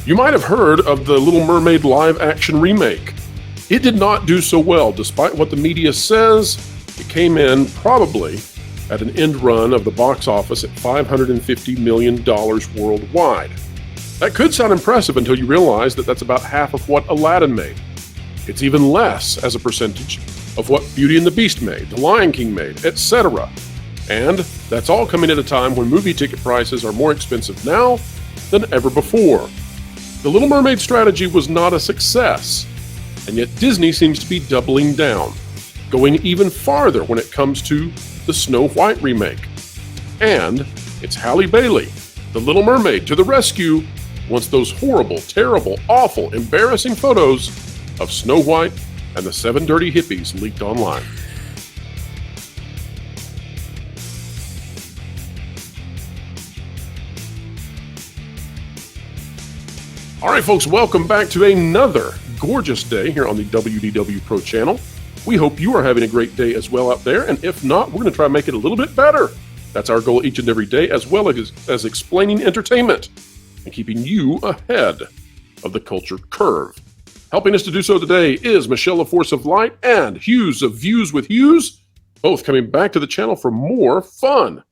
You might have heard of the Little Mermaid live-action remake. It did not do so well, despite what the media says. It came in probably at an end run of the box office at $550 million worldwide. That could sound impressive until you realize that that's about half of what Aladdin made. It's even less as a percentage of what Beauty and the Beast made, The Lion King made, etc. And that's all coming at a time when movie ticket prices are more expensive now than ever before. The Little Mermaid strategy was not a success, and yet Disney seems to be doubling down, going even farther when it comes to the Snow White remake. And it's Halle Bailey, the Little Mermaid, to the rescue once those horrible, terrible, awful, embarrassing photos of Snow White and the 7 Dirty Hippies leaked online. All right, folks, welcome back to another gorgeous day here on the WDW Pro channel. We hope you are having a great day as well out there, and if not, we're going to try to make it a little bit better. That's our goal each and every day, as well as explaining entertainment and keeping you ahead of the culture curve. Helping us to do so today is Michelle of Force of Light and Hughes of Views with Hughes, both coming back to the channel for more fun.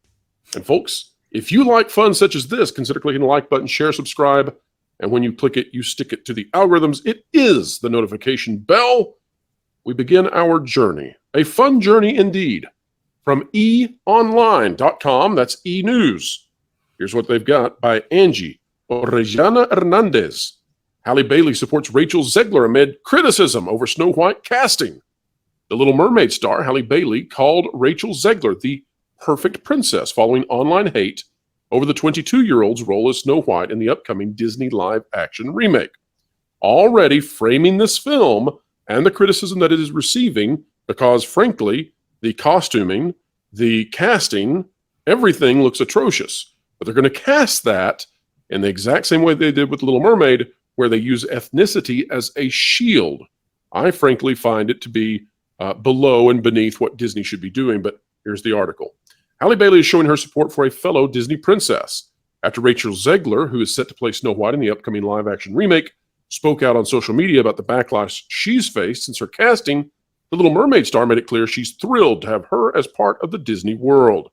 And folks, if you like fun such as this, consider clicking the like button, share, subscribe, and when you click it, you stick it to the algorithms. It is the notification bell. We begin our journey, a fun journey indeed, from eonline.com, that's e-news. Here's what they've got by Angie Orellana Hernandez. Halle Bailey supports Rachel Zegler amid criticism over Snow White casting. The Little Mermaid star, Halle Bailey, called Rachel Zegler the perfect princess following online hate over the 22-year-old's role as Snow White in the upcoming Disney live-action remake, already framing this film and the criticism that it is receiving because, frankly, the costuming, the casting, everything looks atrocious. But they're going to cast that in the exact same way they did with Little Mermaid, where they use ethnicity as a shield. I frankly find it to be below and beneath what Disney should be doing, but here's the article. Halle Bailey is showing her support for a fellow Disney princess after Rachel Zegler, who is set to play Snow White in the upcoming live-action remake, spoke out on social media about the backlash she's faced since her casting. The Little Mermaid star made it clear she's thrilled to have her as part of the Disney world.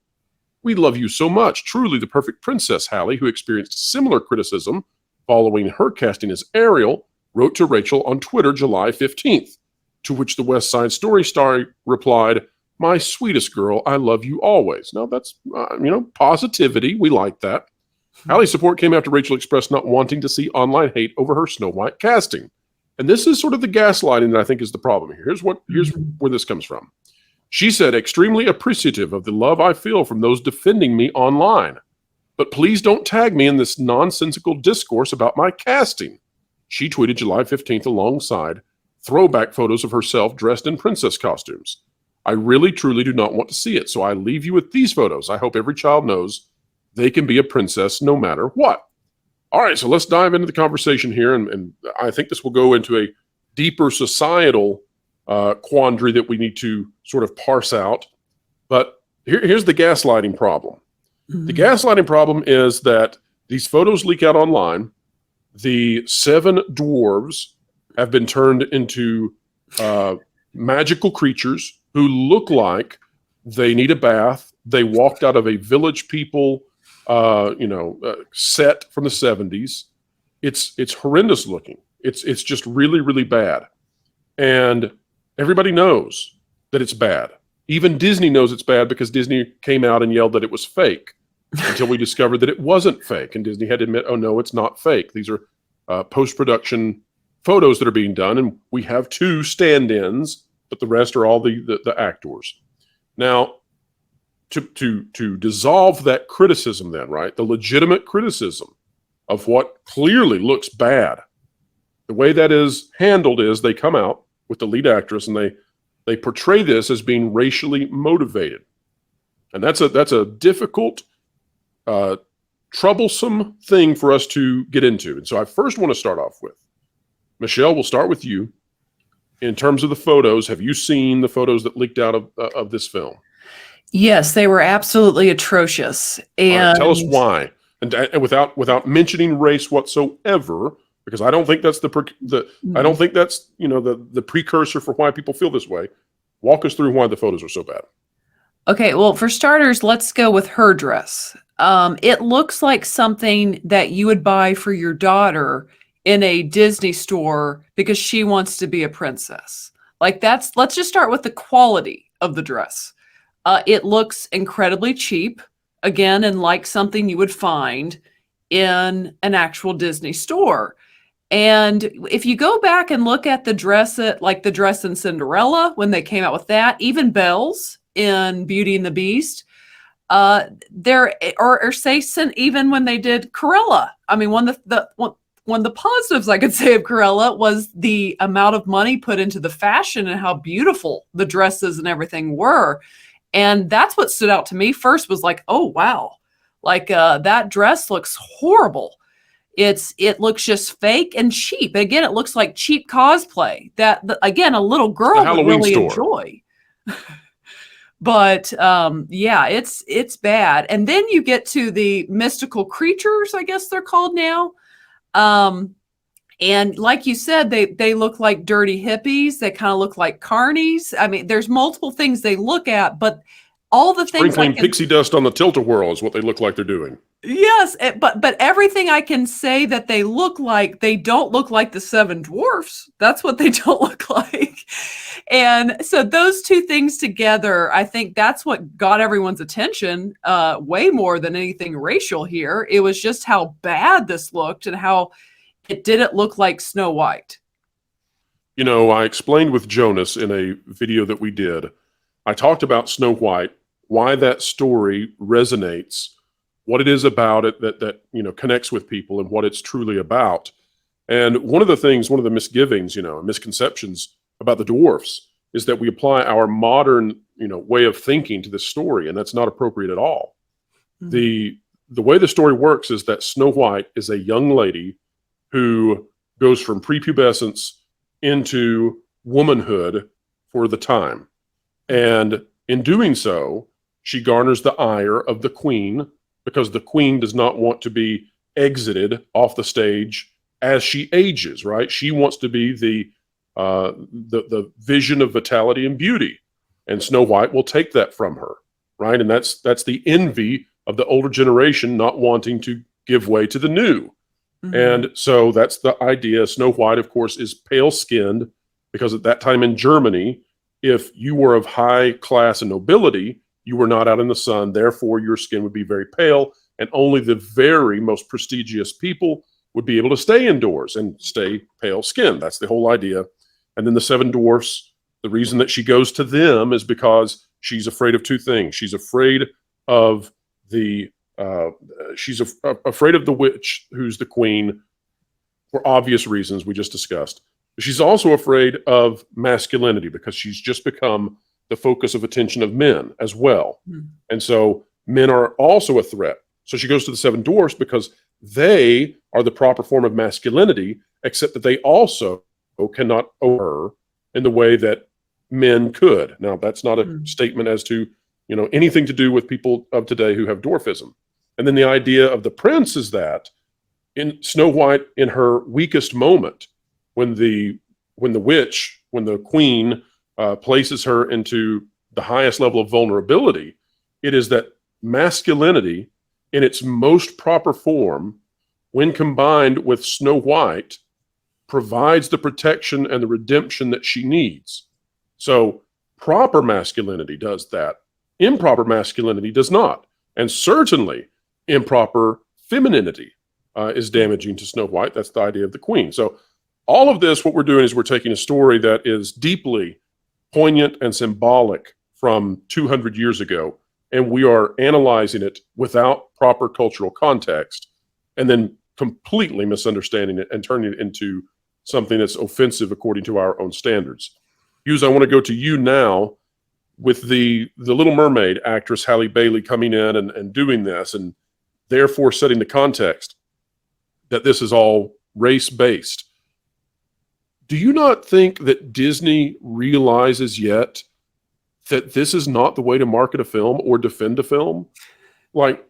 "We love you so much, truly the perfect princess," Halle, who experienced similar criticism following her casting as Ariel, wrote to Rachel on Twitter July 15th, to which the West Side Story star replied, "My sweetest girl, I love you always." Now that's, positivity. We like that. Halle's support came after Rachel expressed not wanting to see online hate over her Snow White casting. And this is sort of the gaslighting that I think is the problem here. Here's where this comes from. She said, "Extremely appreciative of the love I feel from those defending me online. But please don't tag me in this nonsensical discourse about my casting." She tweeted July 15th alongside throwback photos of herself dressed in princess costumes. "I really, truly do not want to see it, so I leave you with these photos. I hope every child knows they can be a princess no matter what." All right, so let's dive into the conversation here, and I think this will go into a deeper societal quandary that we need to sort of parse out. But here's the gaslighting problem. Mm-hmm. The gaslighting problem is that these photos leak out online. The 7 dwarves have been turned into magical creatures who look like they need a bath. They walked out of a Village People set from the 70s. It's horrendous looking. It's just really, really bad. And everybody knows that it's bad. Even Disney knows it's bad because Disney came out and yelled that it was fake until we discovered that it wasn't fake. And Disney had to admit, oh no, it's not fake. These are post-production photos that are being done. And we have 2 stand-ins, but the rest are all the actors. Now, to dissolve that criticism then, right, the legitimate criticism of what clearly looks bad, the way that is handled is they come out with the lead actress and they portray this as being racially motivated. And that's a difficult, troublesome thing for us to get into. And so I first want to start off with, Michelle, we'll start with you. In terms of the photos, have you seen the photos that leaked out of this film? Yes, they were absolutely atrocious. And tell us why. And without mentioning race whatsoever, Because I don't think that's I don't think that's, the precursor for why people feel this way. Walk us through why the photos are so bad. Okay, well, for starters, let's go with her dress. It looks like something that you would buy for your daughter in a Disney store because she wants to be a princess. Let's just start with the quality of the dress. It looks incredibly cheap, again, and like something you would find in an actual Disney store. And if you go back and look at the dress, like the dress in Cinderella, when they came out with that, even Belle's in Beauty and the Beast, or say even when they did Cruella. I mean, one of the positives I could say of Cruella was the amount of money put into the fashion and how beautiful the dresses and everything were. And that's what stood out to me first was like, oh, wow, that dress looks horrible. It looks just fake and cheap. Again, it looks like cheap cosplay that, again, a little girl would really enjoy. But yeah, it's bad. And then you get to the mystical creatures, I guess they're called now. And like you said, they look like dirty hippies. They kind of look like carnies. I mean, there's multiple things they look at, but all the things sprinkling pixie dust on the tilt-a-whirl is what they look like they're doing. Yes, but everything I can say that they look like, they don't look like the Seven Dwarfs. That's what they don't look like. And so those two things together, I think that's what got everyone's attention way more than anything racial here. It was just how bad this looked and how it didn't look like Snow White. I explained with Jonas in a video that we did, I talked about Snow White, why that story resonates, what it is about it that connects with people and what it's truly about. And one of the misgivings, misconceptions about the dwarfs is that we apply our modern, way of thinking to this story, and that's not appropriate at all. Mm-hmm. The way the story works is that Snow White is a young lady who goes from prepubescence into womanhood for the time. And in doing so, she garners the ire of the queen, because the queen does not want to be exited off the stage as she ages, right? She wants to be the vision of vitality and beauty. And Snow White will take that from her, right? And that's the envy of the older generation not wanting to give way to the new. Mm-hmm. And so that's the idea. Snow White, of course, is pale-skinned because at that time in Germany, if you were of high class and nobility, you were not out in the sun. Therefore, your skin would be very pale, and only the very most prestigious people would be able to stay indoors and stay pale-skinned. That's the whole idea. And then the Seven Dwarfs, the reason that she goes to them is because she's afraid of two things. She's afraid of afraid of the witch, who's the queen, for obvious reasons we just discussed. She's also afraid of masculinity because she's just become the focus of attention of men as well. Mm. And so men are also a threat. So she goes to the Seven Dwarfs because they are the proper form of masculinity, except that they also cannot owe her in the way that men could. Now, that's not a statement as to, anything to do with people of today who have dwarfism. And then the idea of the prince is that in Snow White, in her weakest moment, when the queen places her into the highest level of vulnerability, it is that masculinity in its most proper form, when combined with Snow White, provides the protection and the redemption that she needs. So proper masculinity does that. Improper masculinity does not. And certainly improper femininity is damaging to Snow White. That's the idea of the queen. So all of this, what we're doing is we're taking a story that is deeply poignant and symbolic from 200 years ago, and we are analyzing it without proper cultural context, and then completely misunderstanding it and turning it into something that's offensive according to our own standards. Hughes, I want to go to you now with the Little Mermaid actress Halle Bailey coming in and doing this, and therefore setting the context that this is all race-based. Do you not think that Disney realizes yet that this is not the way to market a film or defend a film? Like,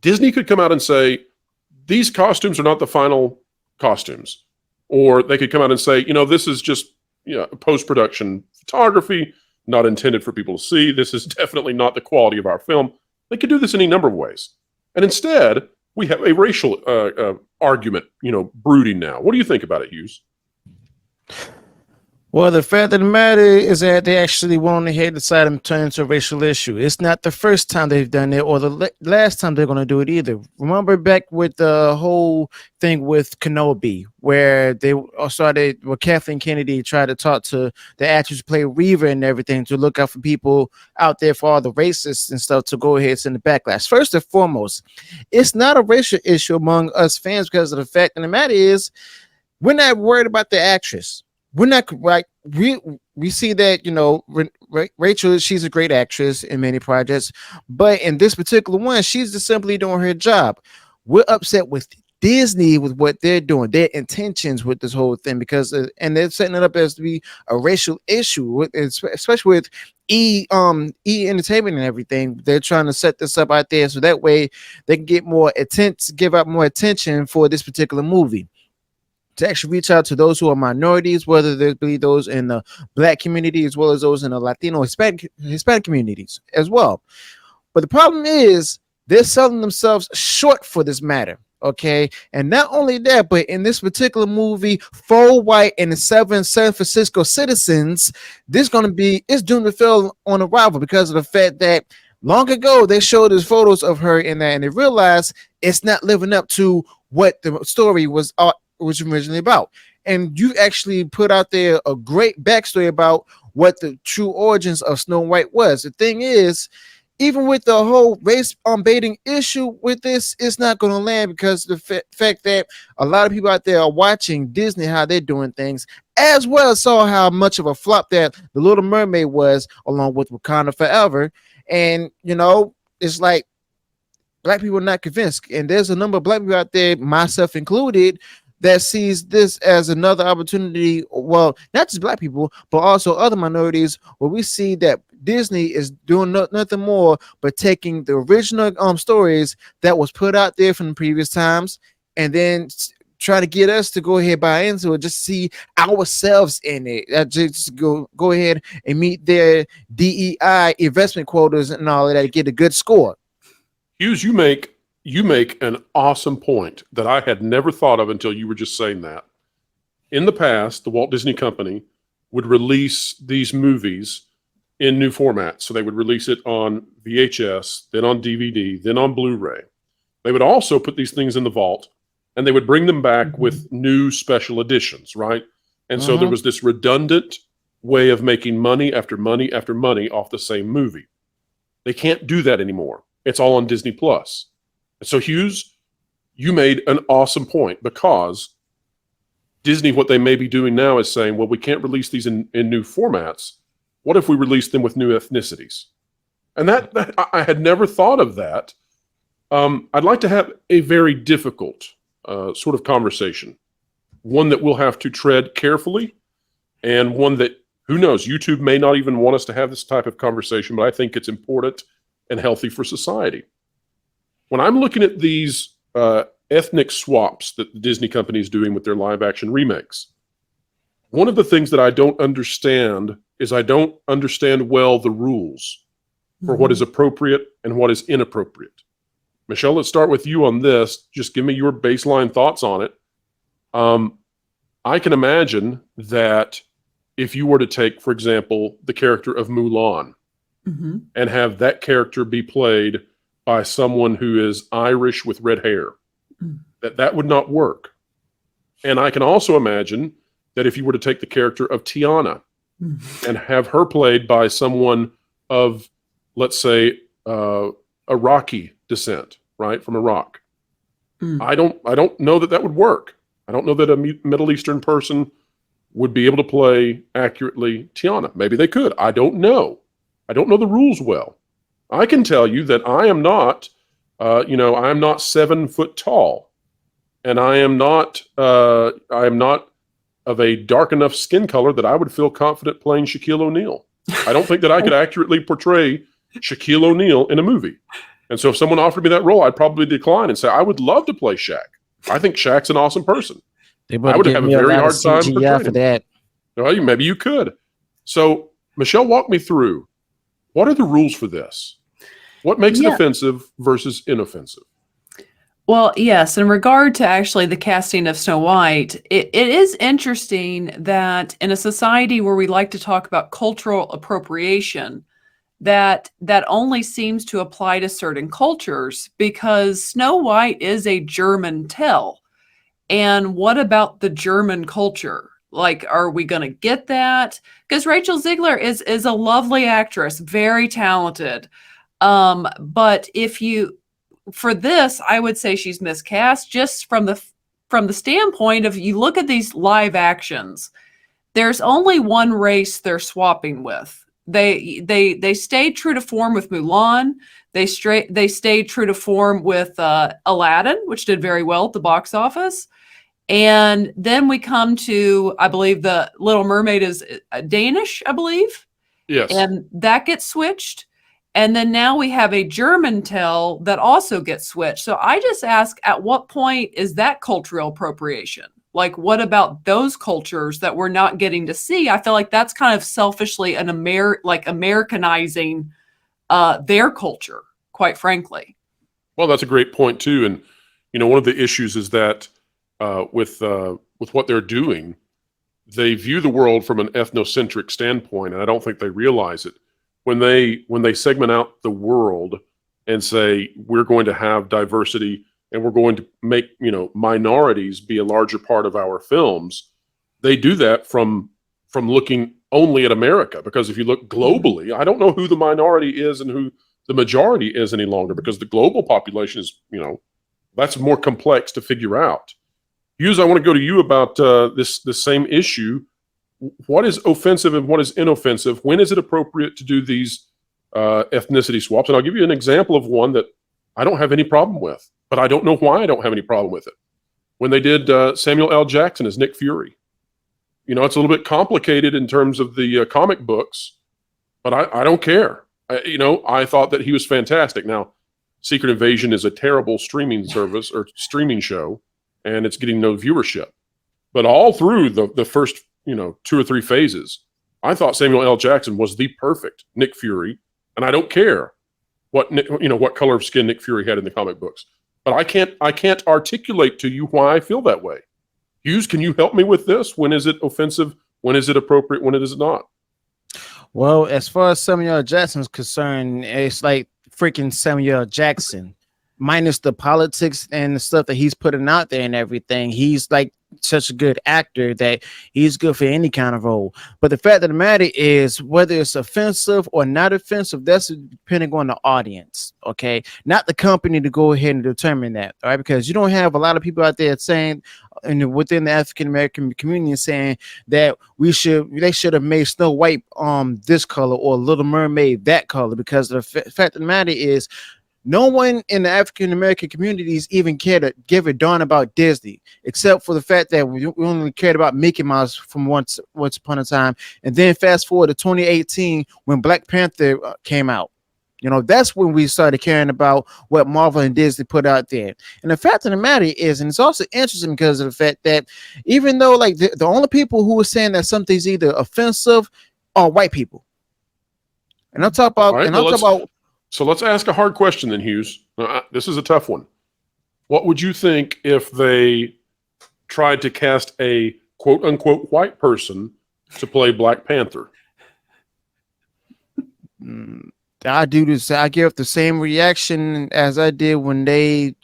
Disney could come out and say, these costumes are not the final costumes. Or they could come out and say, this is just post-production photography, not intended for people to see. This is definitely not the quality of our film. They could do this any number of ways. And instead, we have a racial argument, brooding now. What do you think about it, Hughes? Well, the fact of the matter is that they actually went ahead and decided to turn into a racial issue. It's not the first time they've done it or the last time they're going to do it either. Remember back with the whole thing with Kenobi, where they started, where Kathleen Kennedy tried to talk to the actors who play Reva and everything to look out for people out there for all the racists and stuff to go ahead and send the backlash. First and foremost, it's not a racial issue among us fans because of the fact of the matter is we're not worried about the actress. We're not like we see that Rachel, she's a great actress in many projects, but in this particular one, she's just simply doing her job. We're upset with Disney with what they're doing, their intentions with this whole thing, because and they're setting it up as to be a racial issue, especially with E Entertainment and everything. They're trying to set this up out there so that way they can get more attention, give out more attention for this particular movie, to actually reach out to those who are minorities, whether they be those in the Black community as well as those in the Latino, Hispanic communities as well. But the problem is they're selling themselves short for this matter, okay? And not only that, but in this particular movie, 4 white and 7 San Francisco citizens, it's doomed to fail on arrival because of the fact that long ago they showed us photos of her in that, and they realized it's not living up to what the story was originally about. And you actually put out there a great backstory about what the true origins of Snow White was. The thing is, even with the whole race baiting issue with this, it's not going to land because the fact that a lot of people out there are watching Disney, how they're doing things, as well as saw how much of a flop that The Little Mermaid was, along with Wakanda Forever. And it's like Black people are not convinced, and there's a number of Black people out there, myself included, that sees this as another opportunity. Well, not just Black people, but also other minorities, where we see that Disney is doing nothing more but taking the original stories that was put out there from the previous times, and then try to get us to go ahead buy into it, just see ourselves in it. Just go ahead and meet their DEI investment quotas and all of that to get a good score. Hughes, you make an awesome point that I had never thought of until you were just saying that. In the past, the Walt Disney Company would release these movies in new formats. So they would release it on VHS, then on DVD, then on Blu-ray. They would also put these things in the vault, and they would bring them back with new special editions, right? And so there was this redundant way of making money after money after money off the same movie. They can't do that anymore. It's all on Disney Plus. So Hughes, you made an awesome point, because Disney, what they may be doing now is saying, well, we can't release these in new formats. What if we release them with new ethnicities? And that I had never thought of that. I'd like to have a very difficult sort of conversation, one that we'll have to tread carefully, and one that, who knows, YouTube may not even want us to have this type of conversation, but I think it's important and healthy for society. When I'm looking at these ethnic swaps that the Disney company is doing with their live action remakes, one of the things that I don't understand is I don't understand well the rules for what is appropriate and what is inappropriate. Michelle, let's start with you on this. Just give me your baseline thoughts on it. I can imagine that if you were to take, for example, the character of Mulan and have that character be played by someone who is Irish with red hair, that would not work. And I can also imagine that if you were to take the character of Tiana and have her played by someone of, let's say, Iraqi descent, right, from Iraq, I don't know that would work. I don't know that a Middle Eastern person would be able to play accurately Tiana. Maybe they could. I don't know. I don't know the rules well. I can tell you that I am not, I am not 7 foot tall, and I am not of a dark enough skin color that I would feel confident playing Shaquille O'Neal. I don't think that I could accurately portray Shaquille O'Neal in a movie. And so if someone offered me that role, I'd probably decline and say, I would love to play Shaq. I think Shaq's an awesome person. They I better would give have a me a very lot of hard time CGI for portraying him. that. Well, maybe you could. So, Michelle, walk me through, what are the rules for this? What makes it Yeah. offensive versus inoffensive? Well, yes, in regard to actually the casting of Snow White, it is interesting that in a society where we like to talk about cultural appropriation, that only seems to apply to certain cultures because Snow White is a German tale. And what about the German culture? Like, are we going to get that? Because Rachel Zegler is a lovely actress, very talented. But if you for this, I would say she's miscast just from the standpoint of you look at these live actions. There's only one race they're swapping with. They stayed true to form with Mulan. They stayed true to form with Aladdin, which did very well at the box office. And then we come to, I believe, the Little Mermaid is Danish, I believe. Yes. And that gets switched. And then now we have a German tale that also gets switched. So I just ask, at what point is that cultural appropriation? Like, what about those cultures that we're not getting to see? I feel like that's kind of selfishly Americanizing their culture, quite frankly. Well, that's a great point too. And one of the issues is that with what they're doing, they view the world from an ethnocentric standpoint, and I don't think they realize it. When they segment out the world and say we're going to have diversity and we're going to make minorities be a larger part of our films, they do that from looking only at America. Because if you look globally, I don't know who the minority is and who the majority is any longer, because the global population is that's more complex to figure out. Hughes, I want to go to you about this same issue. What is offensive and what is inoffensive? When is it appropriate to do these ethnicity swaps? And I'll give you an example of one that I don't have any problem with, but I don't know why I don't have any problem with it. When they did Samuel L. Jackson as Nick Fury, it's a little bit complicated in terms of the comic books, but I don't care. I thought that he was fantastic. Now, Secret Invasion is a terrible streaming service or streaming show, and it's getting no viewership. But all through the first 2 or 3 phases, I thought Samuel L. Jackson was the perfect Nick Fury, and I don't care what color of skin Nick Fury had in the comic books. But I can't articulate to you why I feel that way. Hughes, can you help me with this? When is it offensive? When is it appropriate? When it is not? Well, as far as Samuel L. Jackson's concerned, it's like freaking Samuel L. Jackson, minus the politics and the stuff that he's putting out there and everything. He's like such a good actor that he's good for any kind of role. But the fact of the matter is, whether it's offensive or not offensive, that's depending on the audience, okay? Not the company to go ahead and determine that, all right? Because you don't have a lot of people out there saying, and within the African American community, saying that they should have made Snow White this color or Little Mermaid that color. Because the fact of the matter is, no one in the African American communities even cared to give a darn about Disney, except for the fact that we only cared about Mickey Mouse from once upon a time. And then fast forward to 2018 when Black Panther came out. That's when we started caring about what Marvel and Disney put out there. And the fact of the matter is, and it's also interesting because of the fact that even though like the only people who were saying that something's either offensive are white people. And I'm talking about, right, so let's ask a hard question then, Hughes. This is a tough one. What would you think if they tried to cast a quote unquote white person to play Black Panther? I do this. I give the same reaction as I did when they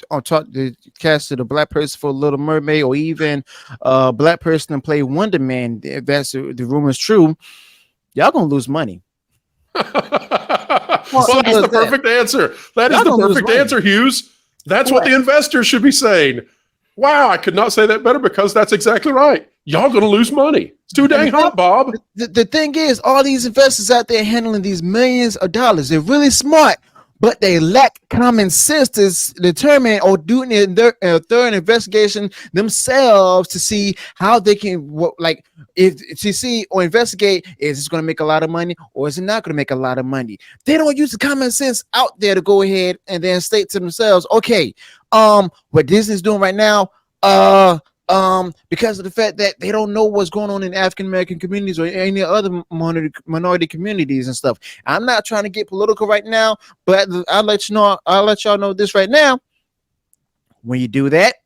casted a black person for Little Mermaid, or even a black person to play Wonder Man. If that's the rumor is true, y'all gonna lose money. Well, that's the perfect answer. That is the perfect answer, Hughes. That's what the investors should be saying. Wow, I could not say that better, because that's exactly right. Y'all gonna lose money. It's too dang hot, Bob. The thing is, all these investors out there handling these millions of dollars, they're really smart, but they lack common sense to determine or do a thorough investigation themselves to see how they can, if to see or investigate, is this going to make a lot of money or is it not going to make a lot of money? They don't use the common sense out there to go ahead and then state to themselves, okay, what Disney's doing right now, because of the fact that they don't know what's going on in African American communities or any other minority communities and stuff. I'm not trying to get political right now, but I'll let y'all know this right now. When you do that,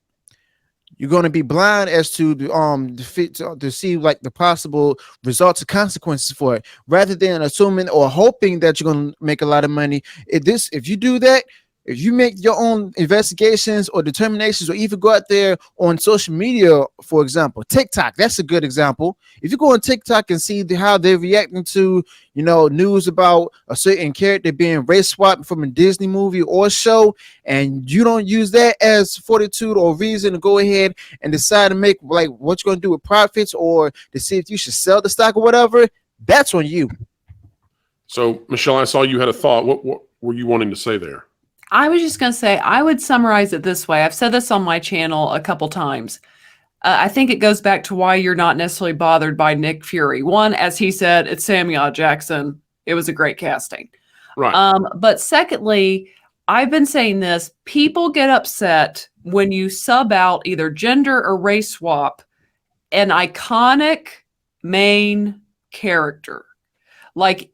you're going to be blind as to to see like the possible results or consequences for it, rather than assuming or hoping that you're going to make a lot of money. If you do that, if you make your own investigations or determinations, or even go out there on social media, for example, TikTok, that's a good example. If you go on TikTok and see how they're reacting to, news about a certain character being race swapped from a Disney movie or show, and you don't use that as fortitude or reason to go ahead and decide to make like what you're going to do with profits, or to see if you should sell the stock or whatever, that's on you. So, Michelle, I saw you had a thought. What were you wanting to say there? I was just going to say, I would summarize it this way. I've said this on my channel a couple times. I think it goes back to why you're not necessarily bothered by Nick Fury. One, as he said, it's Samuel L. Jackson. It was a great casting. Right. But secondly, I've been saying this. People get upset when you sub out either gender or race swap an iconic main character. Like,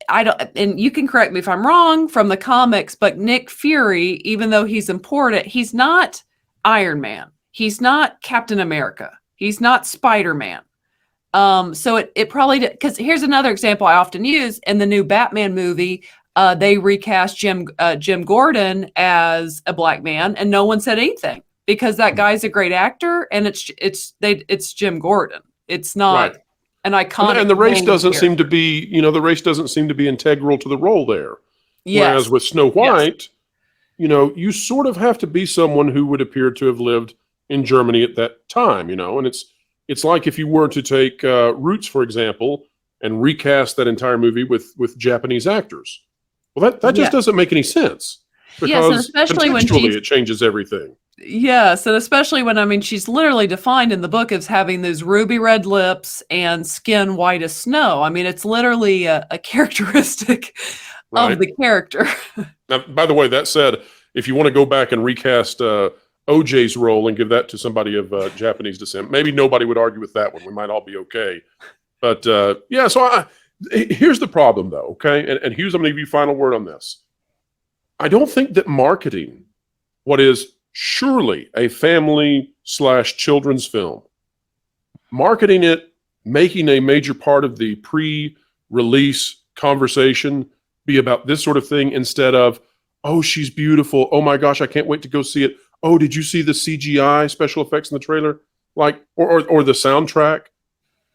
I don't, and you can correct me if I'm wrong, from the comics, but Nick Fury, even though he's important, he's not Iron Man. He's not Captain America. He's not Spider-Man. So it probably, because here's another example I often use in the new Batman movie. They recast Jim Gordon as a black man, and no one said anything because that guy's a great actor, and it's Jim Gordon. It's not. Right. An iconic, and the race doesn't seem to be, integral to the role there. Yes. Whereas with Snow White, yes, you sort of have to be someone who would appear to have lived in Germany at that time, and it's like if you were to take Roots, for example, and recast that entire movie with Japanese actors. Well, that just doesn't make any sense, because yes, and especially contextually it changes everything. Yes, and especially when, she's literally defined in the book as having those ruby red lips and skin white as snow. It's literally a characteristic of the character. Now, by the way, that said, if you want to go back and recast OJ's role and give that to somebody of Japanese descent, maybe nobody would argue with that one. We might all be okay. But so here's the problem, though, okay? And Hughes, I'm going to give you final word on this. I don't think that marketing what is surely a family/children's film, marketing it, making a major part of the pre-release conversation be about this sort of thing instead of, oh, she's beautiful. Oh my gosh, I can't wait to go see it. Oh, did you see the CGI special effects in the trailer? Like, or the soundtrack?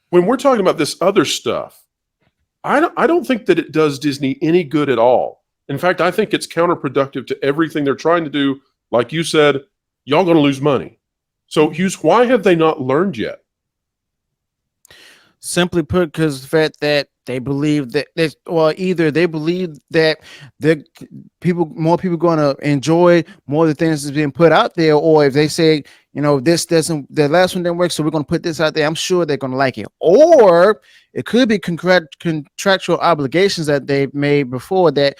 When we're talking about this other stuff, I don't think that it does Disney any good at all. In fact, I think it's counterproductive to everything they're trying to do. Like you said, y'all going to lose money. So, Hughes, why have they not learned yet? Simply put, because the fact that they believe that, either they believe that more people going to enjoy more of the things that's being put out there, or if they say, the last one didn't work, so we're going to put this out there, I'm sure they're going to like it. Or it could be contractual obligations that they've made before, that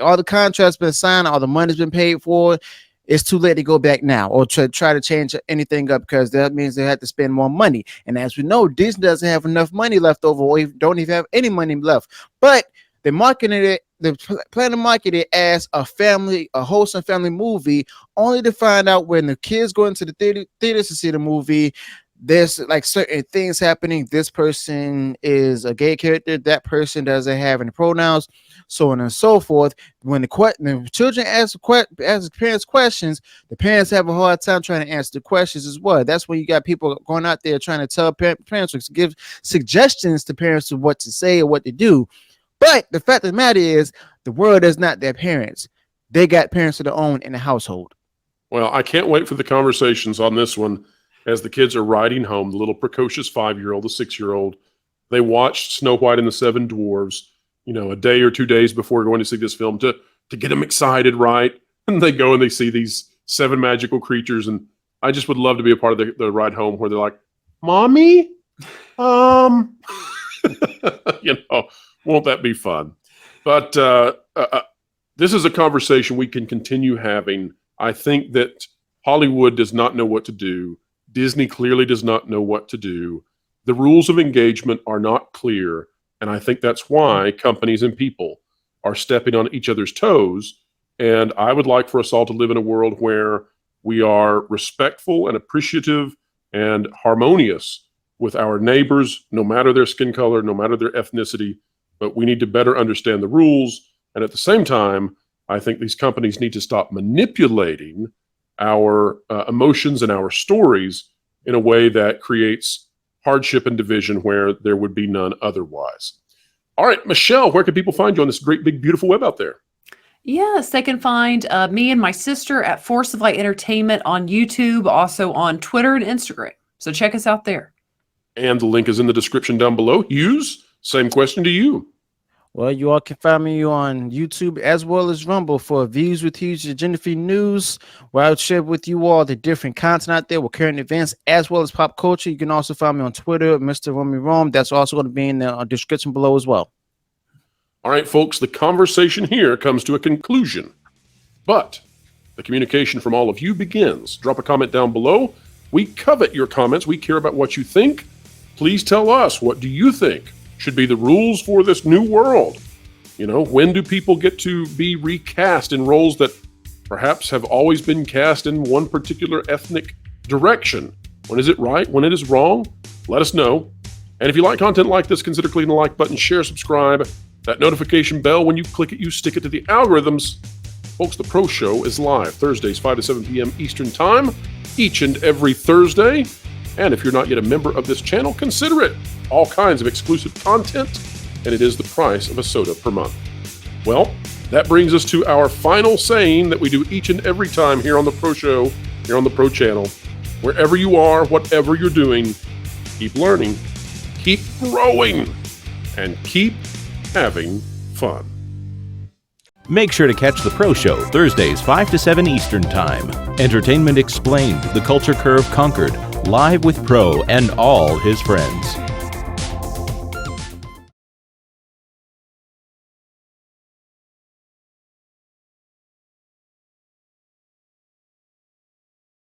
all the contracts been signed, all the money's been paid for. It's too late to go back now or to try to change anything up, because that means they have to spend more money. And as we know, Disney doesn't have enough money left over, or don't even have any money left. But they marketed it, they plan to market it as a wholesome family movie, only to find out when the kids go into the theaters to see the movie, there's like certain things happening. This person is a gay character. That person doesn't have any pronouns, so on and so forth. When the children ask parents questions, the parents have a hard time trying to answer the questions as well. That's when you got people going out there trying to tell parents, to give suggestions to parents of what to say or what to do. But the fact of the matter is, the world is not their parents. They got parents of their own in the household. Well, I can't wait for the conversations on this one. As the kids are riding home, the little precocious 5-year-old, the 6-year-old, they watched Snow White and the Seven Dwarves, a day or 2 days before going to see this film to get them excited, right? And they go and they see these 7 magical creatures. And I just would love to be a part of the ride home where they're like, Mommy? Won't that be fun? But this is a conversation we can continue having. I think that Hollywood does not know what to do. Disney clearly does not know what to do. The rules of engagement are not clear, and I think that's why companies and people are stepping on each other's toes. And I would like for us all to live in a world where we are respectful and appreciative and harmonious with our neighbors, no matter their skin color, no matter their ethnicity. But we need to better understand the rules. And at the same time, I think these companies need to stop manipulating our emotions and our stories in a way that creates hardship and division where there would be none otherwise. All right, Michelle, where can people find you on this great, big, beautiful web out there? Yes, they can find me and my sister at Force of Light Entertainment on YouTube, also on Twitter and Instagram. So check us out there. And the link is in the description down below. Hughes, same question to you. Well, you all can find me on YouTube as well as Rumble for Views with Hughes Agenda Free News, where I'll share with you all the different content out there with current events as well as pop culture. You can also find me on Twitter, Mr. Romy Rome. That's also going to be in the description below as well. All right, folks, the conversation here comes to a conclusion, but the communication from all of you begins. Drop a comment down below. We covet your comments. We care about what you think. Please tell us, what do you think should be the rules for this new world? You know, when do people get to be recast in roles that perhaps have always been cast in one particular ethnic direction? When is it right? When it is wrong? Let us know. And if you like content like this, consider clicking the like button, share, subscribe. That notification bell, when you click it, you stick it to the algorithms. Folks, the Pro Show is live Thursdays, 5 to 7 p.m. Eastern Time, each and every Thursday. And if you're not yet a member of this channel, consider it. All kinds of exclusive content, and it is the price of a soda per month. Well, that brings us to our final saying that we do each and every time here on the Pro Show, here on the Pro Channel. Wherever you are, whatever you're doing, keep learning, keep growing, and keep having fun. Make sure to catch the Pro Show Thursdays 5 to 7 Eastern Time. Entertainment Explained, The Culture Curve Conquered, live with Pro and all his friends.